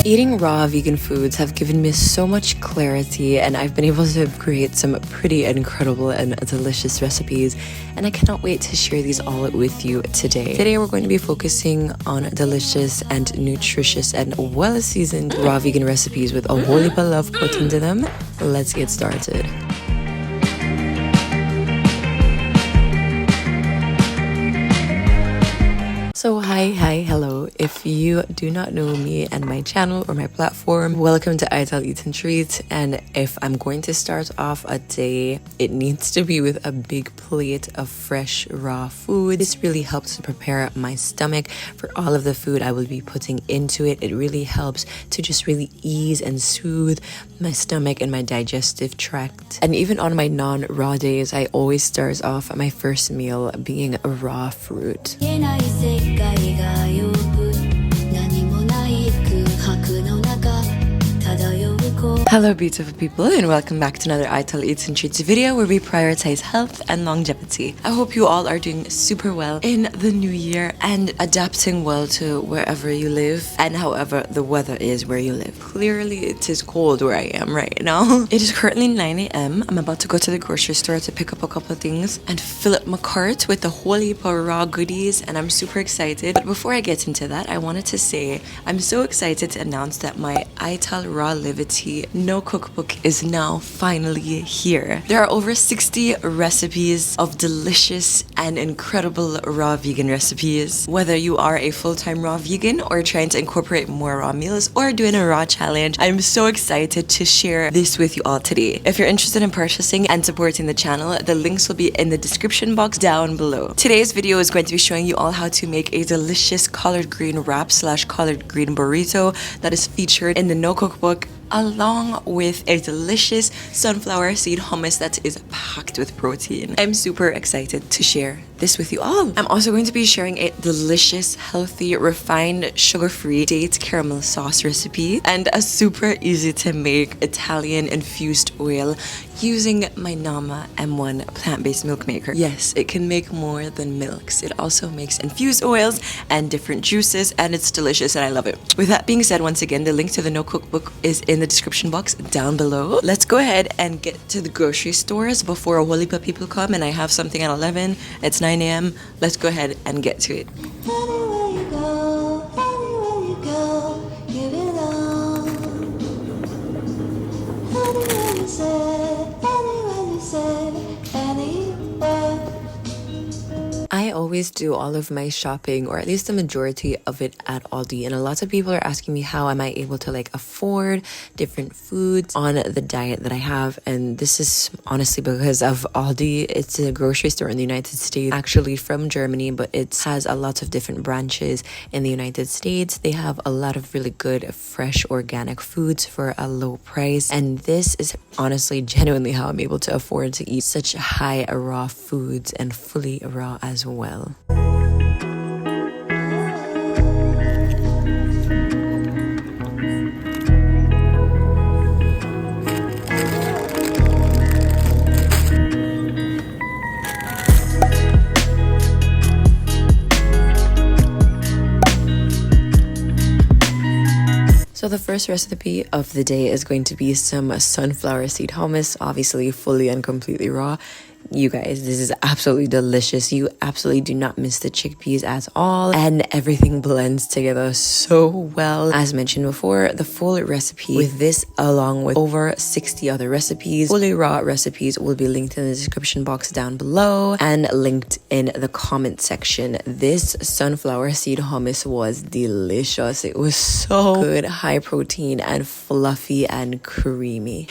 Eating raw vegan foods have given me so much clarity, and I've been able to create some pretty incredible and delicious recipes, and I cannot wait to share these all with you today. Today we're going to be focusing on delicious and nutritious and well-seasoned raw vegan recipes with a whole heap of love put into them. Let's get started. So hi, hello. If you do not know me and my channel or my platform, welcome to I'll Eat and Treat. And if I'm going to start off a day, it needs to be with a big plate of fresh raw food. This really helps to prepare my stomach for all of the food I will be putting into it. It really helps to just really ease and soothe my stomach and my digestive tract. And even on my non-raw days, I always start off my first meal being a raw fruit. Hello beautiful people, and welcome back to another I'll Eat and Treats video where we prioritize health and longevity. I hope you all are doing super well in the new year and adapting well to wherever you live and however the weather is where you live. Clearly it is cold where I am right now. It is currently 9 a.m. I'm about to go to the grocery store to pick up a couple of things and fill up my cart with a whole heap of raw goodies, and I'm super excited. But before I get into that, I wanted to say I'm so excited to announce that my Ital Raw Livity No Cookbook is now finally here. There are over 60 recipes of delicious and incredible raw vegan recipes. Whether you are a full-time raw vegan or trying to incorporate more raw meals or doing a raw challenge, I'm so excited to share this with you all today. If you're interested in purchasing and supporting the channel, the links will be in the description box down below. Today's video is going to be showing you all how to make a delicious collard green wrap / collard green burrito that is featured in the No Cookbook, along with a delicious sunflower seed hummus that is packed with protein. I'm super excited to share this with you all. I'm also going to be sharing a delicious, healthy, refined, sugar-free date caramel sauce recipe and a super easy to make Italian infused oil using my Nama M1 plant-based milk maker. Yes, it can make more than milks. It also makes infused oils and different juices, and it's delicious and I love it. With that being said, once again, the link to the No Cookbook is in the description box down below. Let's go ahead and get to the grocery stores before a whole heap of people come and I have something at 11. It's 9 a.m. Let's go ahead and get to it. Anywhere you go, give it all. Anywhere you say, anywhere. I always do all of my shopping, or at least the majority of it, at Aldi, and a lot of people are asking me how am I able to afford different foods on the diet that I have, and this is honestly because of Aldi. It's a grocery store in the United States, actually from Germany, but it has a lot of different branches in the United States. They have a lot of really good fresh organic foods for a low price, and this is honestly genuinely how I'm able to afford to eat such high raw foods and fully raw as well. So the first recipe of the day is going to be some sunflower seed hummus, obviously fully and completely raw. You guys, this is absolutely delicious. You absolutely do not miss the chickpeas at all, and everything blends together so well. As mentioned before, the full recipe with this, along with over 60 other recipes, fully raw recipes, will be linked in the description box down below and linked in the comment section. This sunflower seed hummus was delicious. It was so good, high protein and fluffy and creamy.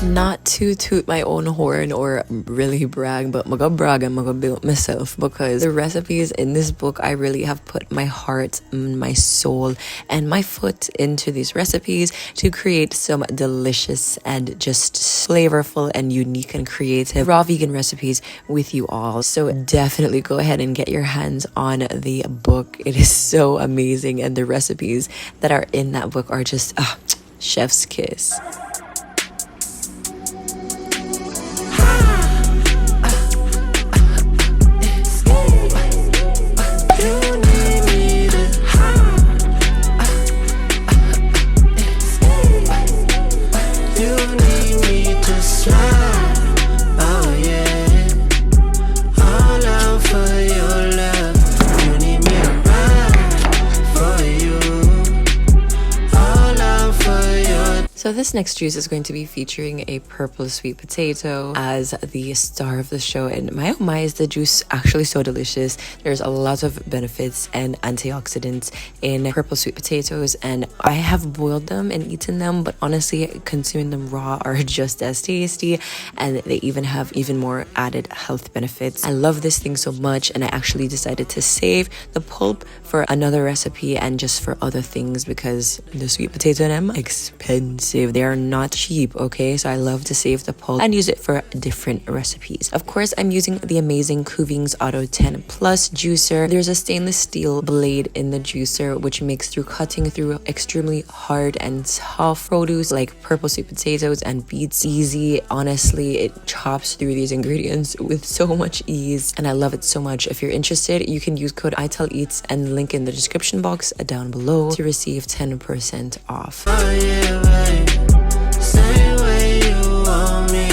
Not to toot my own horn or really brag, but I'm gonna brag and I'm gonna build myself, because the recipes in this book, I really have put my heart, my soul, and my foot into these recipes to create some delicious and just flavorful and unique and creative raw vegan recipes with you all. So definitely go ahead and get your hands on the book. It is so amazing, and the recipes that are in that book are just chef's kiss. So this next juice is going to be featuring a purple sweet potato as the star of the show, and my oh my, is the juice actually so delicious. There's a lot of benefits and antioxidants in purple sweet potatoes, and I have boiled them and eaten them, but honestly consuming them raw are just as tasty, and they even have even more added health benefits. I love this thing so much, and I actually decided to save the pulp for another recipe and just for other things, because the sweet potato and them expensive. They are not cheap, okay? So I love to save the pulp and use it for different recipes. Of course, I'm using the amazing Cookbook Auto 10 Plus juicer. There's a stainless steel blade in the juicer, which makes cutting through extremely hard and tough produce like purple sweet potatoes and beets easy. Honestly, it chops through these ingredients with so much ease, and I love it so much. If you're interested, you can use code ITELLEATS and link in the description box down below to receive 10% off. Same way you want me, I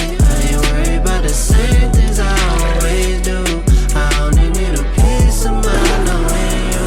ain't worried about the same things I always do. I only need a piece of mind knowing you.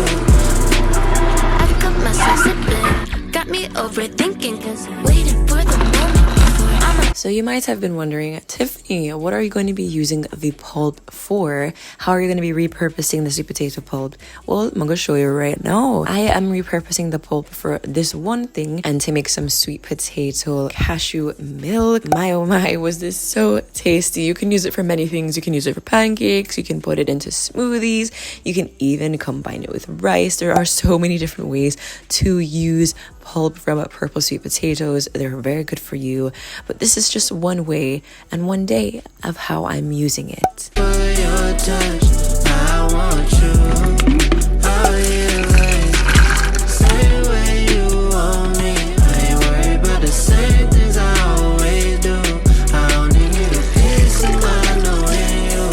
I've got myself slipping, got me overthinking, cause waiting for the moment before I'm So you might have been wondering, Tiffany, what are you going to be using the pulp for? How are you going to be repurposing the sweet potato pulp? Well, I'm going to show you right now. I am repurposing the pulp for this one thing and to make some sweet potato cashew milk. My oh my, was this so tasty. You can use it for many things. You can use it for pancakes. You can put it into smoothies. You can even combine it with rice. There are so many different ways to use pulp from purple sweet potatoes. They're very good for you, but this is just one way and one day of how I'm using it. For your touch, I want you. Oh yeah, same way you want me, I ain't worried about the same things I always do. I only need a piece of mind knowing you.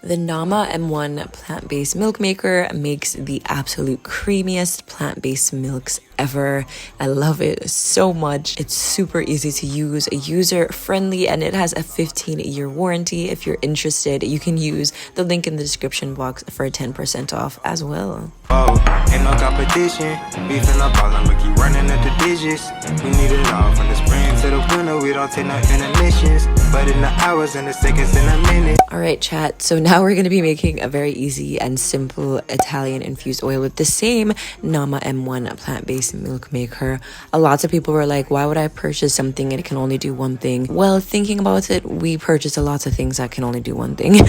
The Nama M1 plant-based milk maker makes the absolute creamiest plant-based milks ever. I love it so much. It's super easy to use, user-friendly, and it has a 15-year warranty. If you're interested, you can use the link in the description box for 10% off as well. Oh, ain't no competition. Beefing up all we keep running at the digits. We need it all from the spring to the winter. We don't take no intermissions, but in the hours and the seconds in a minute. All right, chat. So now we're going to be making a very easy and simple Italian infused oil with the same Nama M1 plant-based milk maker. A lot of people were like, why would I purchase something and it can only do one thing? Well, thinking about it, we purchase a lot of things that can only do one thing.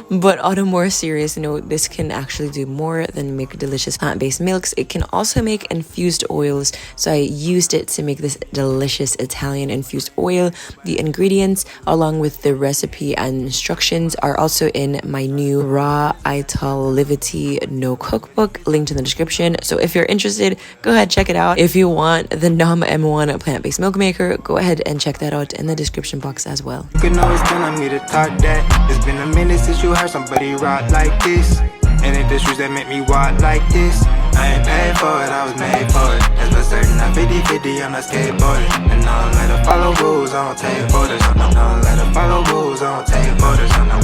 But on a more serious note, this can actually do more than make delicious plant-based milks. It can also make infused oils. So I used it to make this delicious Italian infused oil. The ingredients along with the recipe and instructions are also in my new raw Vitality no cookbook, linked in the description. So if you're interested, go ahead, check it out. If you want the Nama M1 plant-based milk maker, go ahead and check that out in the description box as well. You can always count on me to talk that. It's been a minute since you heard somebody rock like this. And it's the shoes that make me walk like this. I ain't paid for it, I was made for it. That's for certain, I'm 50-50 on a skateboarding. And I don't like to follow rules, I don't take orders. I don't like to follow rules, I don't take orders. No.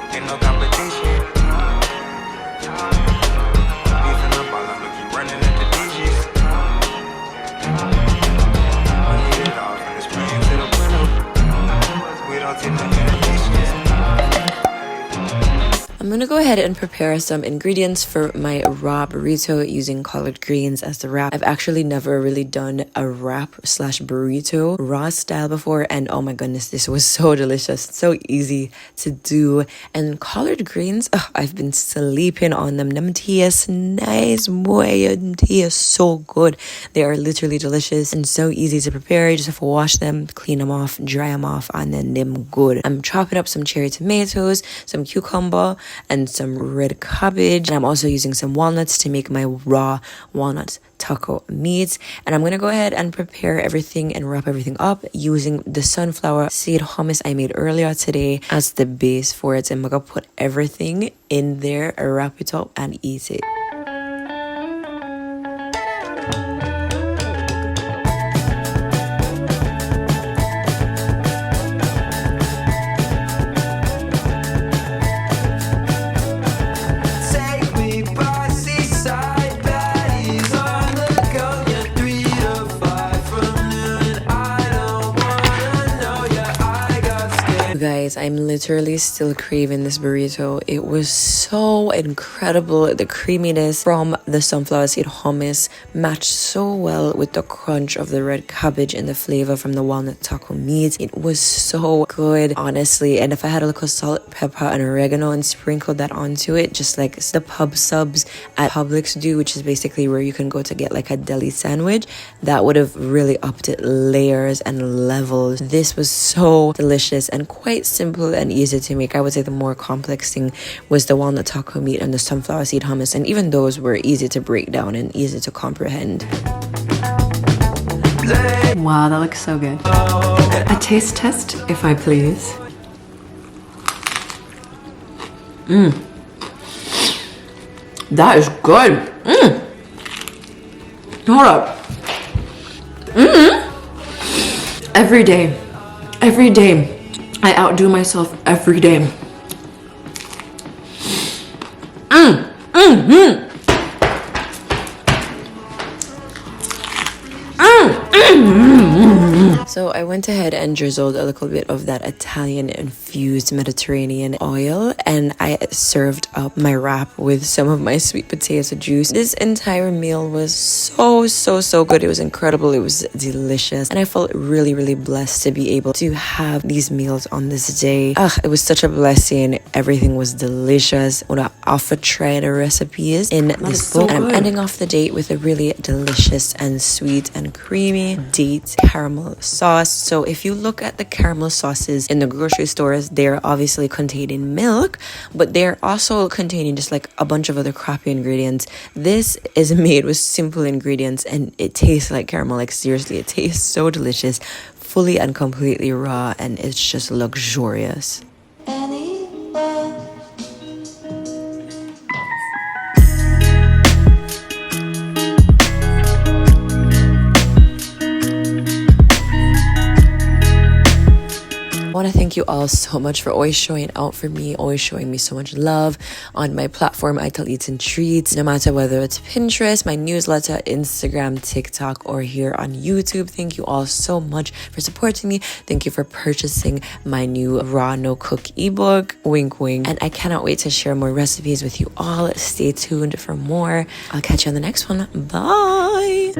Ain't no competition. Beefing up all we keep running at the digits. We need it all from the spring to the winter. We don't take no I'm gonna go ahead and prepare some ingredients for my raw burrito using collard greens as the wrap. I've actually never really done a wrap slash burrito raw style before, and oh my goodness, this was so delicious, so easy to do. And collard greens, I've been sleeping on them. Them taste nice, boy. Them taste so good. They are literally delicious and so easy to prepare. You just have to wash them, clean them off, dry them off, and then them good. I'm chopping up some cherry tomatoes, some cucumber, and some red cabbage. And I'm also using some walnuts to make my raw walnut taco meat. And I'm gonna go ahead and prepare everything and wrap everything up using the sunflower seed hummus I made earlier today as the base for it. And I'm gonna put everything in there, wrap it up, and eat it. Guys, I'm literally still craving this burrito. It was so incredible. The creaminess from the sunflower seed hummus matched so well with the crunch of the red cabbage and the flavor from the walnut taco meat. It was so good, honestly. And if I had a little salt, pepper, and oregano and sprinkled that onto it, just like the pub subs at Publix do, which is basically where you can go to get like a deli sandwich, that would have really upped it layers and levels. This was so delicious and quite simple and easy to make. I would say the more complex thing was the walnut taco meat and the sunflower seed hummus, and even those were easy to break down and easy to comprehend. Wow, that looks so good. A taste test, if I please. That is good. Hold up. Every day, I outdo myself every day. So I went ahead and drizzled a little bit of that Italian infused Mediterranean oil, and I served up my wrap with some of my sweet potato juice. This entire meal was so good. It was incredible. It was delicious, and I felt really blessed to be able to have these meals on this day. It was such a blessing. Everything was delicious. I'm gonna offer try the recipes in this book, and I'm ending off the day with a really delicious and sweet and creamy date caramel sauce. So if you look at the caramel sauces in the grocery stores, they're obviously containing milk, but they're also containing just like a bunch of other crappy ingredients. This is made with simple ingredients and it tastes like caramel. Like seriously, it tastes so delicious, fully and completely raw, and it's just luxurious. I want to thank you all so much for always showing out for me, always showing me so much love on my platform, Ital Eats and Treats, no matter whether it's Pinterest, my newsletter, Instagram, TikTok, or here on YouTube. Thank you all so much for supporting me. Thank you for purchasing my new Raw No Cook ebook, wink wink, and I cannot wait to share more recipes with you all. Stay tuned for more. I'll catch you on the next one. Bye.